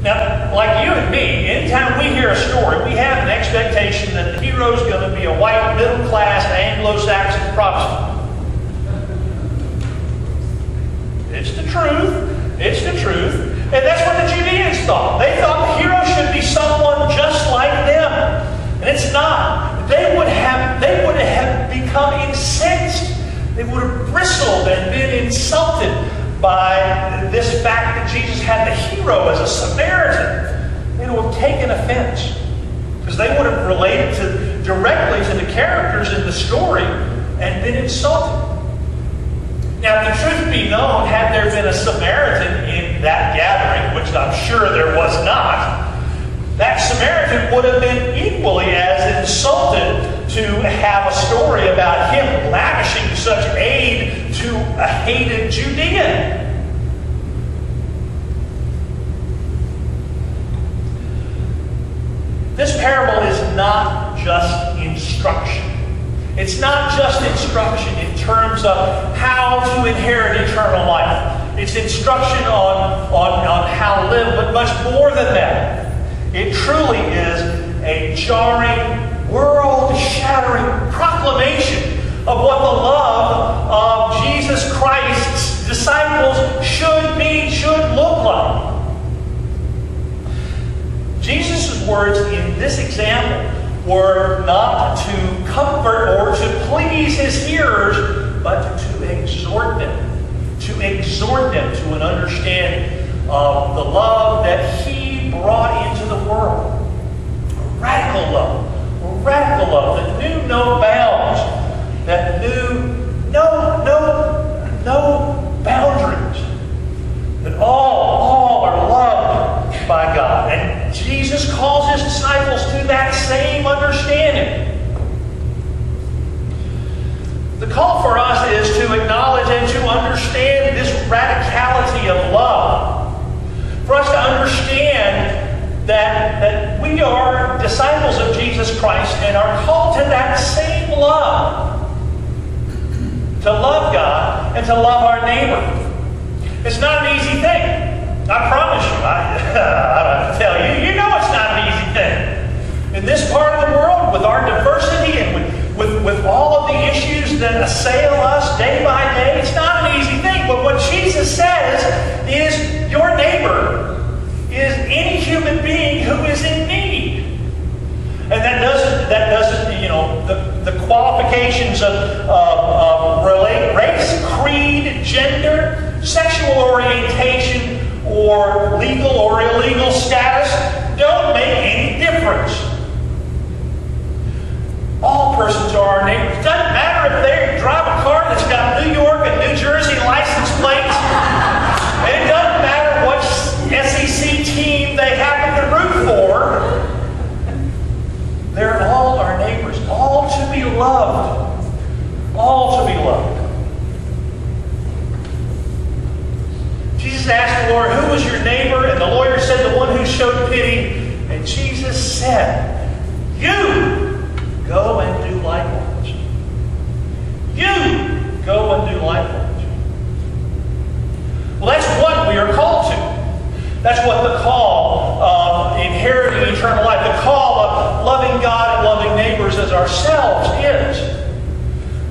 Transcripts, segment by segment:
Now, like you and me, anytime we hear a story, we have an expectation that the hero is going to be a white, middle-class, Anglo-Saxon Protestant. It's the truth. It's the truth. And that's what the Judeans thought. They thought the hero should be someone just like them. And it's not. They would have become incensed. They would have bristled and been insulted by this fact that Jesus had the hero as a Samaritan. They would have taken offense. Because they would have related directly to the characters in the story and been insulted. Now, if the truth be known, had there been a Samaritan in that gathering, which I'm sure there was not, that Samaritan would have been equally as insulted to have a story about him lavishing such aid to a hated Judean. This parable is not just instruction. It's not just instruction in terms of how to inherit eternal life. It's instruction on how to live, but much more than that. It truly is a jarring, world-shattering proclamation of what the love of Jesus Christ's disciples should look like. Jesus' words in this example were not to comfort or to please his hearers, but to exhort them. To exhort them to an understanding of the love that he brought into the world. A radical love. A radical love that knew no bounds. That knew no boundaries. That all are loved by God. And Jesus calls his disciples to that same understanding. The call for us is to acknowledge and to understand this radicality of love. For us to understand that we are disciples of Jesus Christ and are called to that same love. To love God and to love our neighbor. It's not an easy thing. I promise you. I don't have to tell you. You know it's not an easy thing. In this part of the world, with our diversity and with all of the issues that assail us day by day, it's not an easy thing. But what Jesus says is your neighbor is any human being who is in need. And that doesn't, you know, the qualifications of race, creed, gender, sexual orientation, or legal or illegal status don't make any difference. All persons are our neighbors. It doesn't matter if they drive a car that's got New York and New Jersey license plates. And it doesn't matter what SEC team they happen to root for. They're all our neighbors. All to be loved. All to be loved. Jesus asked the Lord, who was your neighbor? And the lawyer said, the one who showed pity. And Jesus said, you go and do likewise. You go and do likewise. Well, that's what we are called to. That's what the call of inheriting eternal life, the call of loving God and loving neighbors as ourselves is.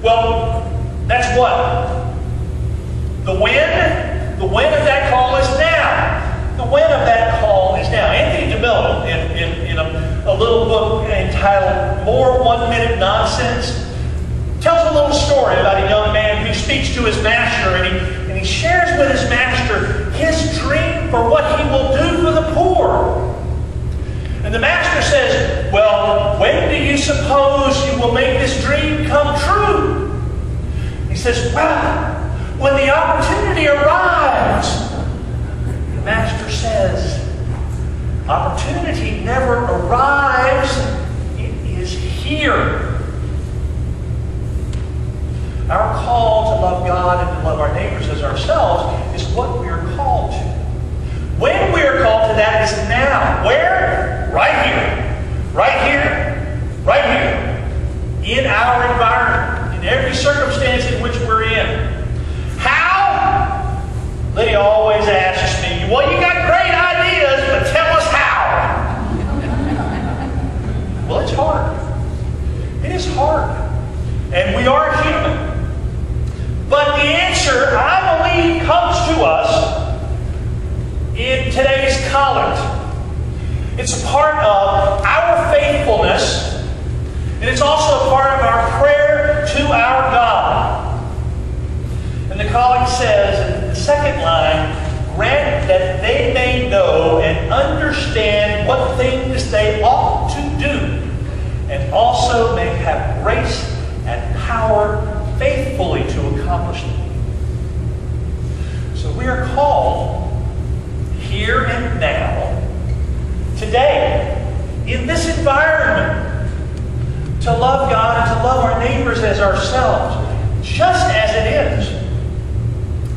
Well, that's what? The when of that call is now. The when of that call is now. Anthony DeMello, in a little book entitled More 1 Minute Nonsense, tells a little story about a young man who speaks to his master, and he shares with his master his dream for what he will do for the poor. And the master says, well, when do you suppose you will make this dream come true? He says, well, when the opportunity arrives. The master says, opportunity never arrives, it is here. Our call to love God and to love our neighbors as ourselves is what we are called to. When we are called to that is now. Where? Right here. Right here. Right here. In our environment. In every circumstance in which we're in. How? Lydia always asks me, well, you got great ideas, but tell in today's collect. It's a part of our faithfulness, and it's also a part of our prayer to our God. And the collect says in the second line, grant that they may know and understand what things they ought to do, and also may have grace and power faithfully to accomplish them. So we are called here and now, today, in this environment, to love God and to love our neighbors as ourselves, just as it is.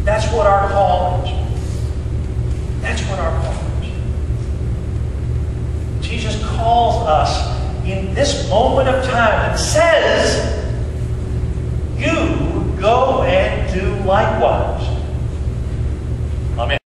That's what our call is. That's what our call is. Jesus calls us in this moment of time and says, you go and do likewise.